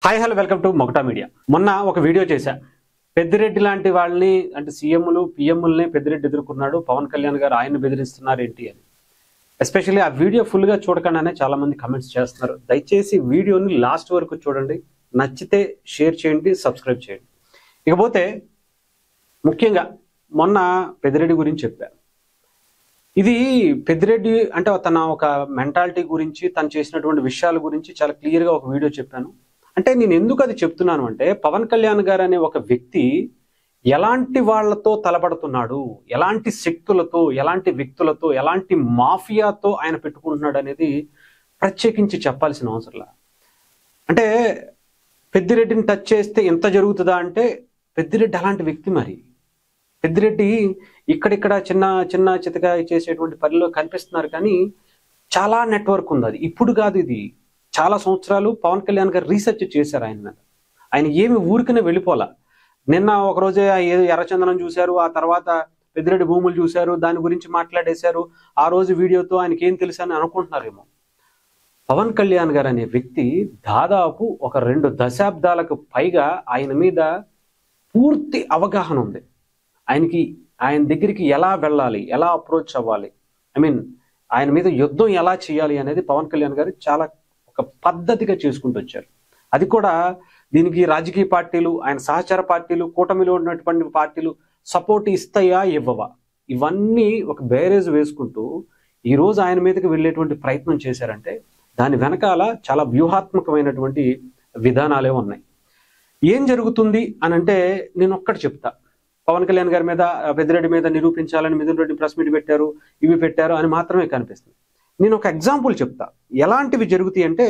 Hi hello welcome to Mogata media. మొన్న ఒక video చేశా. పెద్దిరెడ్డి లాంటి వాళ్ళని అంటే సీఎంలు పిఎంలని పెద్దిరెడ్డి ఎదుర్కొన్నాడు, పవన్ కళ్యాణ్ గారు ఆయన బెదిరిస్తున్నారు ఏంటి అని. ఎస్పెషల్లీ ఆ వీడియో ఫుల్గా చూడకుండానే చాలా మంది కమెంట్స్ చేస్తున్నారు. దయచేసి వీడియోని లాస్ట్ వరకు చూడండి, నచ్చితే షేర్ చేయండి, సబ్స్క్రైబ్ చేయండి. ఇకపోతే ముఖ్యంగా మొన్న పెద్దిరెడ్డి గురించి చెప్పాను. ఇది పెద్దిరెడ్డి అంటే తన ఒక మెంటాలిటీ గురించి, తను చేసినటువంటి విషయాల గురించి చాలా క్లియర్గా ఒక వీడియో చెప్పాను. అంటే నేను ఎందుకు అది చెప్తున్నాను అంటే, పవన్ కళ్యాణ్ గారు అనే ఒక వ్యక్తి ఎలాంటి వాళ్లతో తలపడుతున్నాడు, ఎలాంటి శక్తులతో, ఎలాంటి వ్యక్తులతో, ఎలాంటి మాఫియాతో ఆయన పెట్టుకుంటున్నాడు అనేది ప్రత్యేకించి చెప్పాల్సిన అవసరంలా. అంటే పెద్దిరెడ్డిని టచ్ చేస్తే ఎంత జరుగుతుందా అంటే, పెద్దిరెడ్డి అలాంటి వ్యక్తి. మరి పెద్దిరెడ్డి ఇక్కడిక్కడ చిన్న చిన్న చితగా చేసేటువంటి పనిలో కనిపిస్తున్నారు, కానీ చాలా నెట్వర్క్ ఉంది. అది ఇప్పుడు కాదు, ఇది చాలా సంవత్సరాలు పవన్ కళ్యాణ్ గారు రీసెర్చ్ చేశారు ఆయన మీద. ఆయన ఏమి ఊరికనే వెళ్ళిపోలా. నిన్న ఒకరోజే ఎర్రచందనం చూశారు, ఆ తర్వాత పెద్దిరెడ్డి భూములు చూశారు, దాని గురించి మాట్లాడేశారు. ఆ రోజు వీడియోతో ఆయనకి ఏం తెలుసు అని అనుకుంటున్నారేమో. పవన్ కళ్యాణ్ గారు అనే వ్యక్తి దాదాపు ఒక 2 దశాబ్దాలకు పైగా ఆయన మీద పూర్తి అవగాహన ఉంది. ఆయన దగ్గరికి ఎలా వెళ్ళాలి, ఎలా అప్రోచ్ అవ్వాలి, ఆయన మీద యుద్ధం ఎలా చేయాలి అనేది పవన్ కళ్యాణ్ గారు చాలా ఒక పద్ధతిగా చేసుకుంటూ వచ్చారు. అది కూడా దీనికి రాజకీయ పార్టీలు, ఆయన సహచార పార్టీలు, కూటమిలో ఉన్నటువంటి పార్టీలు సపోర్ట్ ఇస్తాయా ఇవ్వవా, ఇవన్నీ ఒక బేరేజ్ వేసుకుంటూ ఈరోజు ఆయన మీదకి వెళ్ళేటువంటి ప్రయత్నం చేశారంటే దాని వెనకాల చాలా వ్యూహాత్మకమైనటువంటి విధానాలే ఉన్నాయి. ఏం జరుగుతుంది అని అంటే నేను ఒక్కటి చెప్తా. పవన్ కళ్యాణ్ గారి మీద, పెద్దిరెడ్డి మీద నిరూపించాలని మిథున్ రెడ్డి ప్రెస్ మీట్ పెట్టారు, ఇవి పెట్టారు అని మాత్రమే కనిపిస్తుంది. నేను ఒక ఎగ్జాంపుల్ చెప్తా ఎలాంటివి జరుగుతాయి అంటే,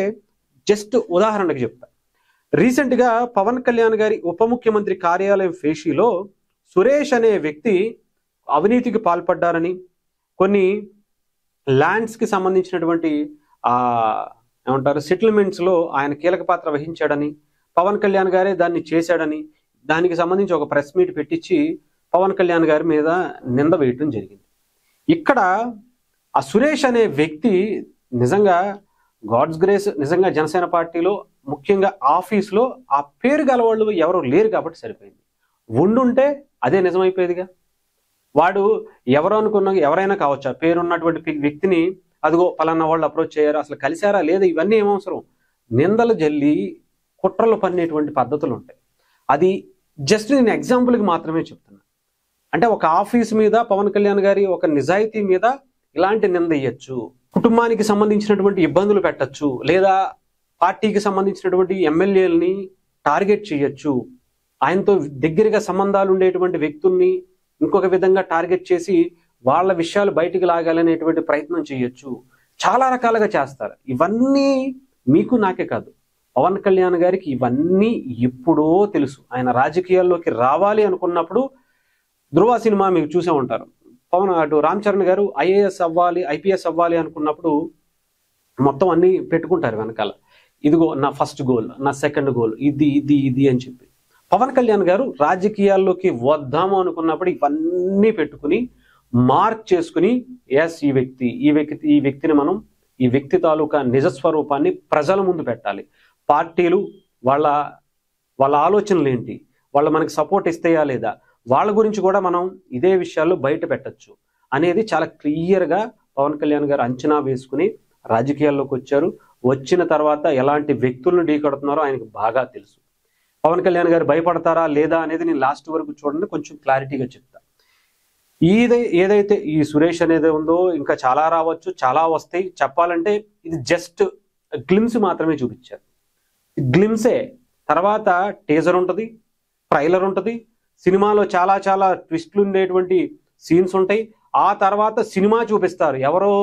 జస్ట్ ఉదాహరణకు చెప్తా. రీసెంట్గా పవన్ కళ్యాణ్ గారి ఉప ముఖ్యమంత్రి కార్యాలయం ఫేషీలో సురేష్ అనే వ్యక్తి అవినీతికి పాల్పడ్డారని, కొన్ని ల్యాండ్స్కి సంబంధించినటువంటి సెటిల్మెంట్స్లో ఆయన కీలక పాత్ర వహించాడని, పవన్ కళ్యాణ్ గారే దాన్ని చేశాడని, దానికి సంబంధించి ఒక ప్రెస్ మీట్ పెట్టించి పవన్ కళ్యాణ్ గారి మీద నింద వేయటం జరిగింది. ఇక్కడ ఆ సురేష్ అనే వ్యక్తి నిజంగా గాడ్స్ గ్రేస్, నిజంగా జనసేన పార్టీలో ముఖ్యంగా ఆఫీస్లో ఆ పేరు గలవాళ్ళు ఎవరు లేరు కాబట్టి సరిపోయింది. ఉండుంటే అదే నిజమైపోయేదిగా. వాడు ఎవరు అనుకున్నా ఎవరైనా కావచ్చు, ఆ పేరున్నటువంటి వ్యక్తిని అదిగో పలానా వాళ్ళు అప్రోచ్ చేయారు, అసలు కలిశారా లేదా, ఇవన్నీ ఏమవసరం. నిందలు జల్లి కుట్రలు పన్నేటువంటి పద్ధతులు ఉంటాయి. అది జస్ట్ నేను ఎగ్జాంపుల్కి మాత్రమే చెప్తున్నా. అంటే ఒక ఆఫీస్ మీద పవన్ కళ్యాణ్ గారి ఒక నిజాయితీ మీద ఇలాంటి నింద ఇయ్యచ్చు, కుటుంబానికి సంబంధించినటువంటి ఇబ్బందులు పెట్టచ్చు, లేదా పార్టీకి సంబంధించినటువంటి ఎమ్మెల్యేలని టార్గెట్ చేయొచ్చు, ఆయనతో దగ్గరగా సంబంధాలు ఉండేటువంటి వ్యక్తుల్ని ఇంకొక విధంగా టార్గెట్ చేసి వాళ్ళ విషయాలు బయటికి లాగాలనేటువంటి ప్రయత్నం చేయొచ్చు. చాలా రకాలుగా చేస్తారు. ఇవన్నీ మీకు నాకే కాదు, పవన్ కళ్యాణ్ గారికి ఇవన్నీ ఎప్పుడో తెలుసు. ఆయన రాజకీయాల్లోకి రావాలి అనుకున్నప్పుడు ధృవ సినిమా మీకు చూసే ఉంటారు. అటు రామ్ చరణ్ గారు ఐఏఎస్ అవ్వాలి, ఐపీఎస్ అవ్వాలి అనుకున్నప్పుడు మొత్తం అన్ని పెట్టుకుంటారు వెనకాల. ఇదిగో నా ఫస్ట్ గోల్, నా సెకండ్ గోల్, ఇది ఇది ఇది అని చెప్పి. పవన్ కళ్యాణ్ గారు రాజకీయాల్లోకి వద్దాము అనుకున్నప్పుడు ఇవన్నీ పెట్టుకుని మార్క్ చేసుకుని, ఎస్ ఈ వ్యక్తిని మనం, ఈ వ్యక్తి తాలూకా నిజస్వరూపాన్ని ప్రజల ముందు పెట్టాలి. పార్టీలు వాళ్ళ ఆలోచనలు ఏంటి, వాళ్ళు మనకి సపోర్ట్ ఇస్తాయా లేదా, వాళ్ళ గురించి కూడా మనం ఇదే విషయాల్లో బయట పెట్టచ్చు అనేది చాలా క్లియర్గా పవన్ కళ్యాణ్ గారు అంచనా వేసుకుని రాజకీయాల్లోకి వచ్చారు. వచ్చిన తర్వాత ఎలాంటి వ్యక్తులను ఢీకొడుతున్నారో ఆయనకు బాగా తెలుసు. పవన్ కళ్యాణ్ గారు భయపడతారా లేదా అనేది నేను లాస్ట్ వరకు చూడండి, కొంచెం క్లారిటీగా చెప్తా. ఏదైతే ఈ సురేష్ అనేది ఉందో ఇంకా చాలా రావచ్చు, చాలా వస్తాయి. చెప్పాలంటే ఇది జస్ట్ గ్లిమ్స్ మాత్రమే చూపించారు. గ్లిమ్సే. తర్వాత టీజర్ ఉంటుంది, ట్రైలర్ ఉంటుంది, సినిమాలో చాలా చాలా ట్విస్ట్లు ఉండేటువంటి సీన్స్ ఉంటాయి. ఆ తర్వాత సినిమా చూపిస్తారు. ఎవరో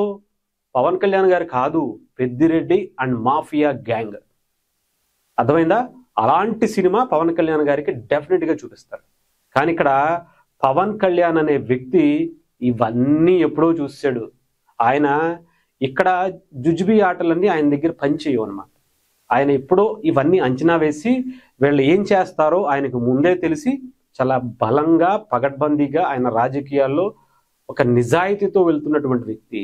పవన్ కళ్యాణ్ గారు కాదు, పెద్దిరెడ్డి అండ్ మాఫియా గ్యాంగ్. అర్థమైందా? అలాంటి సినిమా పవన్ కళ్యాణ్ గారికి డెఫినెట్గా చూపిస్తారు. కానీ ఇక్కడ పవన్ కళ్యాణ్ అనే వ్యక్తి ఇవన్నీ ఎప్పుడో చూసాడు. ఆయన ఇక్కడ జుజుబీ ఆటలన్నీ ఆయన దగ్గర పనిచేయవు అనమాట. ఆయన ఎప్పుడో ఇవన్నీ అంచనా వేసి వీళ్ళు ఏం చేస్తారో ఆయనకు ముందే తెలిసి చాలా బలంగా, పగడ్బందీగా ఆయన రాజకీయాల్లో ఒక నిజాయితీతో వెళ్తున్నటువంటి వ్యక్తి.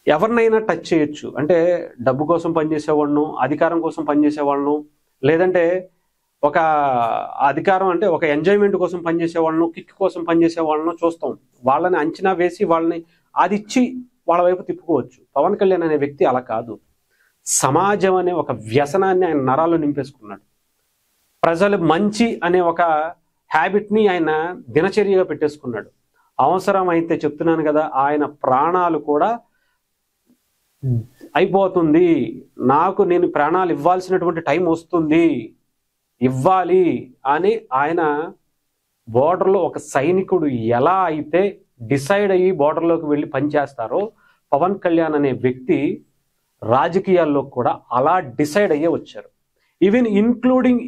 ఎవరినైనా టచ్ చేయొచ్చు. అంటే డబ్బు కోసం పనిచేసేవాళ్ళను, అధికారం కోసం పనిచేసేవాళ్ళను, లేదంటే ఒక అధికారం అంటే ఒక ఎంజాయ్మెంట్ కోసం పనిచేసే వాళ్ళను, కిక్ కోసం పనిచేసే వాళ్ళను చూస్తాం. వాళ్ళని అంచనా వేసి వాళ్ళని అది ఇచ్చి వాళ్ళ వైపు తిప్పుకోవచ్చు. పవన్ కళ్యాణ్ అనే వ్యక్తి అలా కాదు. సమాజం అనే ఒక వ్యసనాన్ని ఆయన నరాల్లో నింపేసుకున్నాడు. ప్రజలు మంచి అనే ఒక హ్యాబిట్ని ఆయన దినచర్యగా పెట్టేసుకున్నాడు. అవసరం అయితే చెప్తున్నాను కదా, ఆయన ప్రాణాలు కూడా అయిపోతుంది, నేను ప్రాణాలు ఇవ్వాల్సినటువంటి టైం వస్తుంది, ఇవ్వాలి అని ఆయన బోర్డర్లో ఒక సైనికుడు ఎలా అయితే డిసైడ్ అయ్యి బోర్డర్లోకి వెళ్ళి పనిచేస్తారో, పవన్ కళ్యాణ్ అనే వ్యక్తి రాజకీయాల్లో కూడా అలా డిసైడ్ అయ్యే వచ్చారు. ఈవెన్ ఇంక్లూడింగ్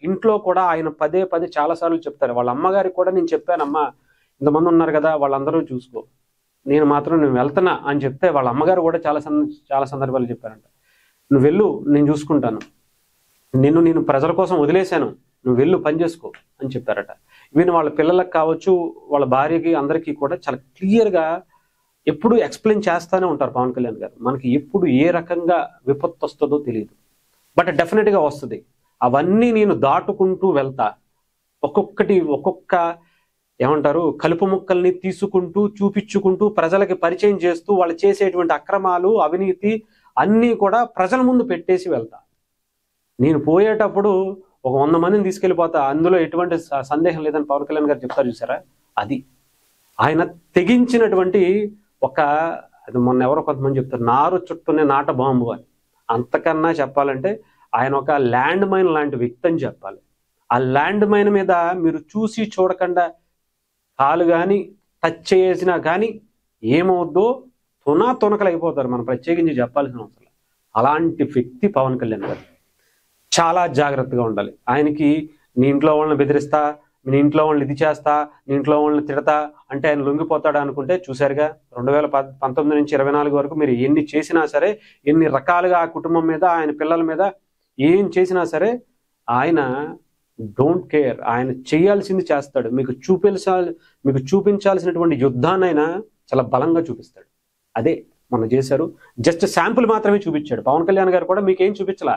ఇంట్లో కూడా ఆయన పదే చాలాసార్లు చెప్తారు. వాళ్ళ అమ్మగారికి కూడా నేను చెప్పానమ్మా, ఇంతమంది ఉన్నారు కదా వాళ్ళందరూ చూసుకో, నేను వెళ్తున్నా అని చెప్తే వాళ్ళ అమ్మగారు కూడా చాలా సందర్భాలు చెప్పారంట. నువ్వు వెళ్ళు, నేను చూసుకుంటాను, నేను ప్రజల కోసం వదిలేశాను, నువ్వు వెళ్ళు పని చేసుకో అని చెప్పారట. ఈవెన్ వాళ్ళ పిల్లలకు కావచ్చు, వాళ్ళ భార్యకి, అందరికీ కూడా చాలా క్లియర్గా ఎప్పుడు ఎక్స్ప్లెయిన్ చేస్తూనే ఉంటారు పవన్ కళ్యాణ్ గారు. మనకి ఎప్పుడు ఏ రకంగా విపత్తు వస్తుందో తెలియదు, బట్ డెఫినెట్గా వస్తుంది. అవన్నీ నేను దాటుకుంటూ వెళ్తా, ఒక్కొక్క ఏమంటారు కలుపు ముక్కల్ని తీసుకుంటూ చూపించుకుంటూ ప్రజలకి పరిచయం చేస్తూ వాళ్ళు చేసేటువంటి అక్రమాలు, అవినీతి అన్నీ కూడా ప్రజల ముందు పెట్టేసి వెళ్తా. నేను పోయేటప్పుడు ఒక 100 మందిని తీసుకెళ్ళిపోతా, అందులో ఎటువంటి సందేహం లేదని పవన్ కళ్యాణ్ గారు చెప్తారు చూసారా, అది ఆయన తెగించినటువంటి అది మొన్న ఎవరో కొంతమంది చెప్తారు, నారు చుట్టూనే నాట బాంబు అని. అంతకన్నా చెప్పాలంటే ఆయన ఒక ల్యాండ్ మైన్ లాంటి వ్యక్తి అని చెప్పాలి. ఆ ల్యాండ్ మైన్ మీద మీరు చూసి చూడకుండా కాలు కానీ టచ్ చేసినా కానీ ఏమవుద్దో తునకలు అయిపోతారు. మనం ప్రత్యేకించి చెప్పాల్సిన అవసరం. అలాంటి వ్యక్తి పవన్ కళ్యాణ్ గారు. చాలా జాగ్రత్తగా ఉండాలి. ఆయనకి నీ ఇంట్లో వాళ్ళని బెదిరిస్తా, నీ ఇంట్లో వాళ్ళని ఇది చేస్తా, నీ ఇంట్లో వాళ్ళని తిడతా అంటే ఆయన లొంగిపోతాడా అనుకుంటే చూశారుగా, 2019 నుంచి 24 వరకు మీరు ఎన్ని చేసినా సరే, ఎన్ని రకాలుగా ఆ కుటుంబం మీద, ఆయన పిల్లల మీద ఏం చేసినా సరే ఆయన డోంట్ కేర్. ఆయన చేయాల్సింది చేస్తాడు. మీకు చూపించాల్సినటువంటి యుద్ధాన్ని ఆయన చాలా బలంగా చూపిస్తాడు. అదే మనం చేశారు. జస్ట్ శాంపుల్ మాత్రమే చూపించాడు. పవన్ కళ్యాణ్ గారు కూడా మీకేం చూపించలా.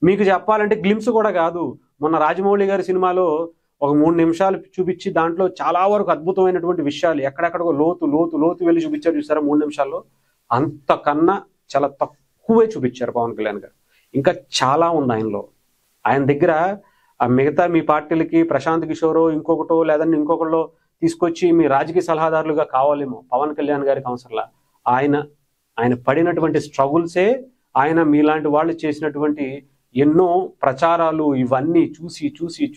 మీకు చెప్పాలంటే గ్లిమ్స్ కూడా కాదు. మొన్న రాజమౌళి గారి సినిమాలో ఒక 3 నిమిషాలు చూపించి దాంట్లో చాలా వరకు అద్భుతమైనటువంటి విషయాలు ఎక్కడెక్కడికో లోతు వెళ్ళి చూపించారు చూసారా 3 నిమిషాల్లో. అంతకన్నా చాలా తక్కువే చూపించారు పవన్ కళ్యాణ్ గారు. ఇంకా చాలా ఉంది ఆయనలో. ఆయన దగ్గర మిగతా మీ పార్టీలకి ప్రశాంత్ కిషోరో ఇంకొకటో లేదంటే ఇంకొకళ్ళో తీసుకొచ్చి మీ రాజకీయ సలహాదారులుగా కావాలేమో, పవన్ కళ్యాణ్ గారికి అవసరంలా. ఆయన పడినటువంటి స్ట్రగుల్సే, ఆయన మీలాంటి వాళ్ళు చేసినటువంటి ఎన్నో ప్రచారాలు ఇవన్నీ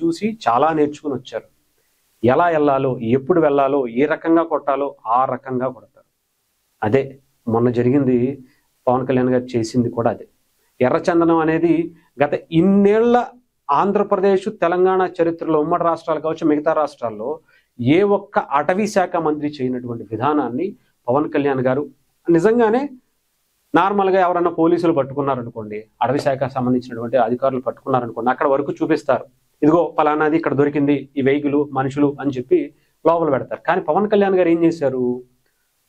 చూసి చాలా నేర్చుకుని వచ్చారు. ఎలా వెళ్ళాలో, ఎప్పుడు వెళ్ళాలో, ఏ రకంగా కొట్టాలో ఆ రకంగా కొడతారు. అదే మొన్న జరిగింది. పవన్ కళ్యాణ్ గారు చేసింది కూడా అదే. ఎర్రచందనం అనేది గత ఇన్నేళ్ల ఆంధ్రప్రదేశ్, తెలంగాణ చరిత్రలో, ఉమ్మడి రాష్ట్రాలు కావచ్చు, మిగతా రాష్ట్రాల్లో ఏ ఒక్క అటవీ శాఖ మంత్రి చేయనటువంటి విధానాన్ని పవన్ కళ్యాణ్ గారు నిజంగానే నార్మల్గా ఎవరన్నా పోలీసులు పట్టుకున్నారనుకోండి, అటవీ శాఖ సంబంధించినటువంటి అధికారులు పట్టుకున్నారనుకోండి, అక్కడ వరకు చూపిస్తారు, ఇదిగో పలానాది ఇక్కడ దొరికింది, ఈ వెహికల్, మనుషులు అని చెప్పి లోపల పెడతారు. కానీ పవన్ కళ్యాణ్ గారు ఏం చేశారు,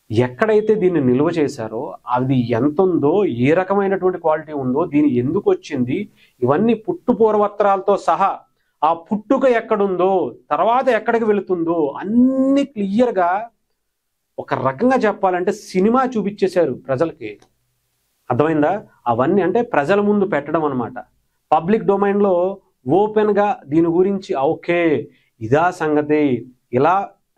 ఎక్కడైతే దీన్ని నిల్వ చేశారో అది ఎంత ఉందో, ఏ రకమైనటువంటి క్వాలిటీ ఉందో, దీని ఎందుకు వచ్చింది, ఇవన్నీ పుట్టు పూర్వత్రాలతో సహా, ఆ పుట్టుక ఎక్కడుందో, తర్వాత ఎక్కడికి వెళుతుందో అన్ని క్లియర్గా ఒక రకంగా చెప్పాలంటే సినిమా చూపించేశారు ప్రజలకి. అర్థమైందా? అవన్నీ అంటే ప్రజల ముందు పెట్టడం అనమాట. పబ్లిక్ డొమైన్లో ఓపెన్గా దీని గురించి ఓకే ఇదా సంగతి, ఇలా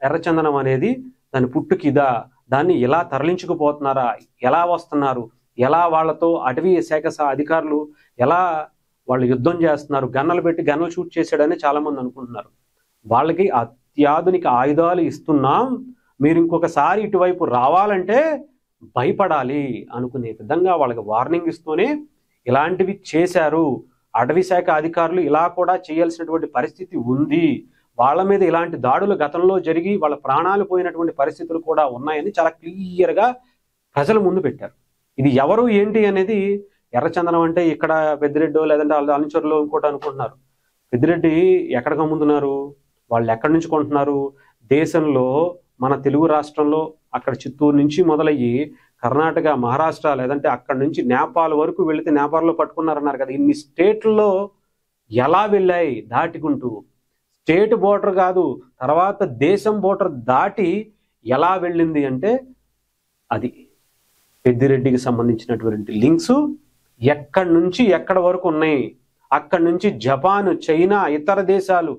ఎర్రచందనం అనేది దాని పుట్టుకి ఇదా, దాన్ని ఎలా తరలించుకుపోతున్నారా, ఎలా వస్తున్నారు, ఎలా వాళ్ళతో అటవీ శాఖ అధికారులు ఎలా వాళ్ళు యుద్ధం చేస్తున్నారు, గన్నలు షూట్ చేశాడని చాలా మంది అనుకుంటున్నారు. వాళ్ళకి అత్యాధునిక ఆయుధాలు ఇస్తున్నాం, మీరు ఇంకొకసారి ఇటువైపు రావాలంటే భయపడాలి అనుకునే విధంగా వాళ్ళకి వార్నింగ్ ఇస్తూనే ఇలాంటివి చేశారు. అటవీ శాఖ అధికారులు ఇలా కూడా చేయాల్సినటువంటి పరిస్థితి ఉంది, వాళ్ళ మీద ఇలాంటి దాడులు గతంలో జరిగి వాళ్ళ ప్రాణాలు పోయినటువంటి పరిస్థితులు కూడా ఉన్నాయని చాలా క్లియర్గా ప్రజల ముందు పెట్టారు. ఇది ఎవరు ఏంటి అనేది, ఎర్రచందనం అంటే ఇక్కడ పెద్దిరెడ్డో లేదంటే వాళ్ళ అనుచరులు ఇంకోటి అనుకుంటున్నారు. పెద్దిరెడ్డి ఎక్కడికి అమ్ముతున్నారు, వాళ్ళు ఎక్కడి నుంచి కొంటున్నారు, దేశంలో మన తెలుగు రాష్ట్రంలో అక్కడ చిత్తూరు నుంచి మొదలయ్యి కర్ణాటక, మహారాష్ట్ర, లేదంటే అక్కడి నుంచి నేపాల్ వరకు వెళితే నేపాల్లో పట్టుకున్నారన్నారు కదా. ఇన్ని స్టేట్లలో ఎలా వెళ్ళాయి దాటుకుంటూ? స్టేట్ బోర్డర్ కాదు, తర్వాత దేశం బోర్డర్ దాటి ఎలా వెళ్ళింది అంటే అది పెద్దిరెడ్డికి సంబంధించినటువంటి లింక్స్ ఎక్కడి నుంచి ఎక్కడి వరకు ఉన్నాయి, అక్కడి నుంచి జపాన్, చైనా, ఇతర దేశాలు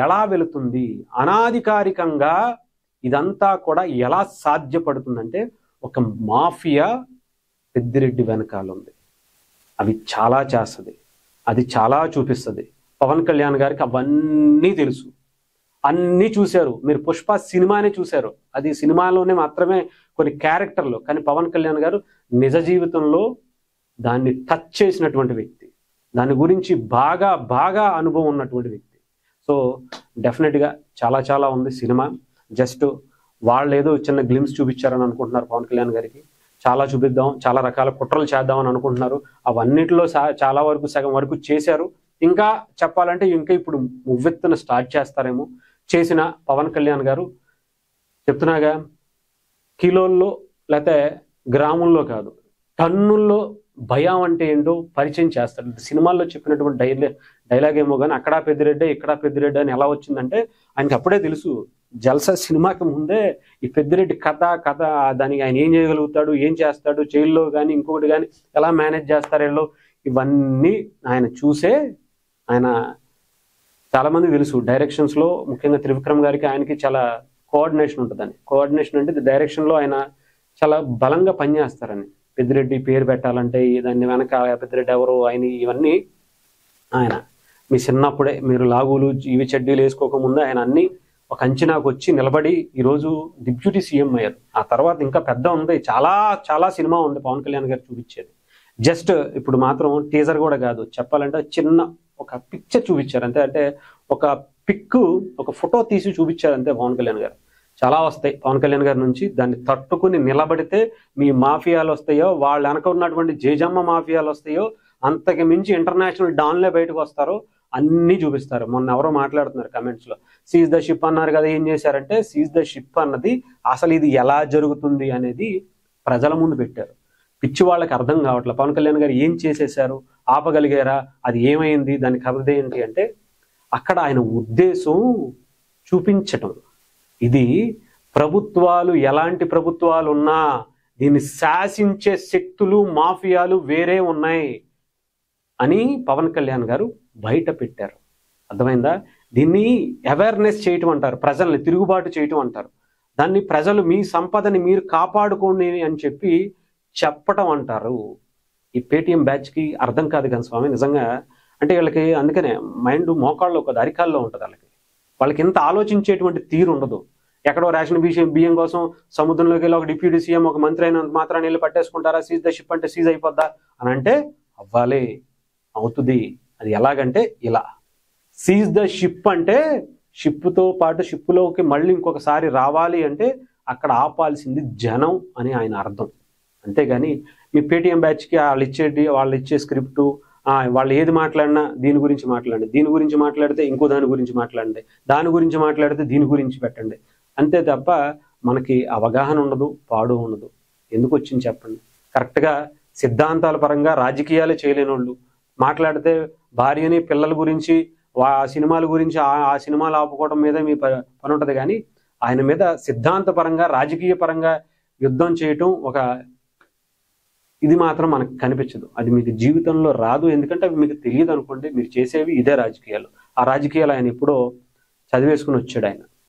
ఎలా వెళుతుంది, అనాధికారికంగా ఇదంతా కూడా ఎలా సాధ్యపడుతుందంటే ఒక మాఫియా పెద్దిరెడ్డి వెనకాల ఉంది. అవి చాలా చేస్తుంది, అది చాలా చూపిస్తుంది. పవన్ కళ్యాణ్ గారికి అవన్నీ తెలుసు, అన్నీ చూశారు. మీరు పుష్ప సినిమానే చూశారు, అది సినిమాలోనే మాత్రమే కొన్ని క్యారెక్టర్లు, కానీ పవన్ కళ్యాణ్ గారు నిజ జీవితంలో దాన్ని టచ్ చేసినటువంటి వ్యక్తి, దాని గురించి బాగా బాగా అనుభవం ఉన్నటువంటి వ్యక్తి. సో డెఫినెట్గా చాలా చాలా ఉంది సినిమా. జస్ట్ వాళ్ళు ఏదో చిన్న గ్లిమ్స్ చూపించారని అనుకుంటున్నారు పవన్ కళ్యాణ్ గారికి. చాలా చూపిద్దాం, చాలా రకాల కుట్రలు చేద్దామని అనుకుంటున్నారు. అవన్నిటిలో చాలా వరకు సగం వరకు చేశారు. ఇంకా చెప్పాలంటే ఇంకా ఇప్పుడు మువ్వెత్తున స్టార్ట్ చేస్తారేమో. చేసిన పవన్ కళ్యాణ్ గారు చెప్తున్నాగా, కిలోల్లో లేకపోతే గ్రాముల్లో కాదు, టన్నుల్లో భయం అంటే ఏంటో పరిచయం చేస్తాడు. సినిమాల్లో చెప్పినటువంటి డైలాగ్ ఏమో కానీ అక్కడా పెద్దిరెడ్డి ఇక్కడ పెద్దిరెడ్డి అని ఎలా వచ్చిందంటే ఆయనకి అప్పుడే తెలుసు. జల్సా సినిమాకి ముందే ఈ పెద్దిరెడ్డి కథ దానికి ఆయన ఏం చేయగలుగుతాడు, ఏం చేస్తాడు, జైల్లో కానీ ఇంకొకటి కానీ ఎలా మేనేజ్ చేస్తారు వీళ్ళు, ఇవన్నీ ఆయన చూసే ఆయన చాలామంది తెలుసు. డైరెక్షన్స్లో ముఖ్యంగా త్రివిక్రమ్ గారికి ఆయనకి చాలా కోఆర్డినేషన్ ఉంటుందని. కోఆర్డినేషన్ అంటే డైరెక్షన్లో ఆయన చాలా బలంగా పనిచేస్తారని. పెద్దిరెడ్డి పేరు పెట్టాలంటే దాన్ని వెనక పెద్దిరెడ్డి ఎవరు ఆయన, ఇవన్నీ ఆయన మీ చిన్నప్పుడే మీరు లాగులు ఇవి చెడ్డీలు వేసుకోకముందే ఆయన అన్ని ఒక అంచనాకు వచ్చి నిలబడి ఈరోజు డిప్యూటీ సీఎం అయ్యారు. ఆ తర్వాత ఇంకా పెద్ద ఉంది, చాలా చాలా సినిమా ఉంది పవన్ కళ్యాణ్ గారు చూపించేది. జస్ట్ ఇప్పుడు మాత్రం టీజర్ కూడా కాదు, చెప్పాలంటే చిన్న ఒక పిక్చర్ చూపించారు అంతే. అంటే ఒక పిక్, ఒక ఫోటో తీసి చూపించారు అంతే పవన్ కళ్యాణ్ గారు. చాలా వస్తాయి పవన్ కళ్యాణ్ గారి నుంచి. దాన్ని తట్టుకుని నిలబడితే మీ మాఫియాలు వస్తాయో, వాళ్ళ వెనక ఉన్నటువంటి జేజమ్మ మాఫియాలు వస్తాయో, అంతకు మించి ఇంటర్నేషనల్ డాన్లే బయటకు వస్తారో అన్నీ చూపిస్తారు. మొన్న ఎవరో మాట్లాడుతున్నారు కమెంట్స్లో, సీజ్ ద షిప్ అన్నారు కదా, ఏం చేశారంటే సీజ్ ద షిప్ అన్నది అసలు ఇది ఎలా జరుగుతుంది అనేది ప్రజల ముందు పెట్టారు. పిచ్చి వాళ్ళకి అర్థం కావట్లేదు. పవన్ కళ్యాణ్ గారు ఏం చేసేసారు, ఆపగలిగారా, అది ఏమైంది, దాని కథ ఏంటి అంటే అక్కడ ఆయన ఉద్దేశం చూపించటం. ఇది ప్రభుత్వాలు ఎలాంటి ప్రభుత్వాలు ఉన్నా దీన్ని శాసించే శక్తులు, మాఫియాలు వేరే ఉన్నాయి అని పవన్ కళ్యాణ్ గారు బయట పెట్టారు. అర్థమైందా? దీన్ని అవేర్నెస్ చేయటం అంటారు, ప్రజల్ని తిరుగుబాటు చేయటం అంటారు. దాన్ని ప్రజలు మీ సంపదని మీరు కాపాడుకోండి అని చెప్పి చెప్పటం అంటారు. ఈ పేటీఎం బ్యాచ్కి అర్థం కాదు కానీ స్వామి నిజంగా. అంటే వీళ్ళకి అందుకనే మైండ్ మోకాళ్ళు ఒక అరికాల్లో ఉంటుంది. వాళ్ళకి ఇంత ఆలోచించేటువంటి తీరు ఉండదు. ఎక్కడో రేషన్ బియ్యం కోసం సముద్రంలోకి వెళ్ళి ఒక డిప్యూటీ సీఎం, ఒక మంత్రి అయినంత మాత్రాన్ని వెళ్ళి పట్టేసుకుంటారా, సీజ్ ద షిప్ అంటే సీజ్ అయిపోద్దా అని అంటే అవ్వాలి, అవుతుంది. అది ఎలాగంటే ఇలా సీజ్ ద షిప్ అంటే షిప్తో పాటు షిప్లోకి మళ్ళీ ఇంకొకసారి రావాలి అంటే అక్కడ ఆపాల్సింది జనం అని ఆయన అర్థం. అంతేగాని మీ పేటీఎం బ్యాచ్కి వాళ్ళు ఇచ్చే స్క్రిప్టు, వాళ్ళు ఏది మాట్లాడినా దీని గురించి మాట్లాడండి, దీని గురించి మాట్లాడితే ఇంకో దాని గురించి మాట్లాడండి, దాని గురించి మాట్లాడితే దీని గురించి పెట్టండి, అంతే తప్ప మనకి అవగాహన ఉండదు, పాడు ఉండదు. ఎందుకు వచ్చింది చెప్పండి? కరెక్ట్గా సిద్ధాంతాల పరంగా రాజకీయాలే చేయలేని వాళ్ళు మాట్లాడితే భార్యని, పిల్లల గురించి, ఆ సినిమాల గురించి, ఆ సినిమాలు ఆపుకోవడం మీద మీ పని ఉంటుంది. కానీ ఆయన మీద సిద్ధాంత పరంగా, రాజకీయ పరంగా యుద్ధం చేయటం ఒక ఇది మాత్రం మనకు కనిపించదు. అది మీకు జీవితంలో రాదు. ఎందుకంటే అవి మీకు తెలియదు అనుకోండి. మీరు చేసేవి ఇదే రాజకీయాలు. ఆ రాజకీయాలు ఆయన ఎప్పుడో చదివేసుకుని వచ్చాడు ఆయన.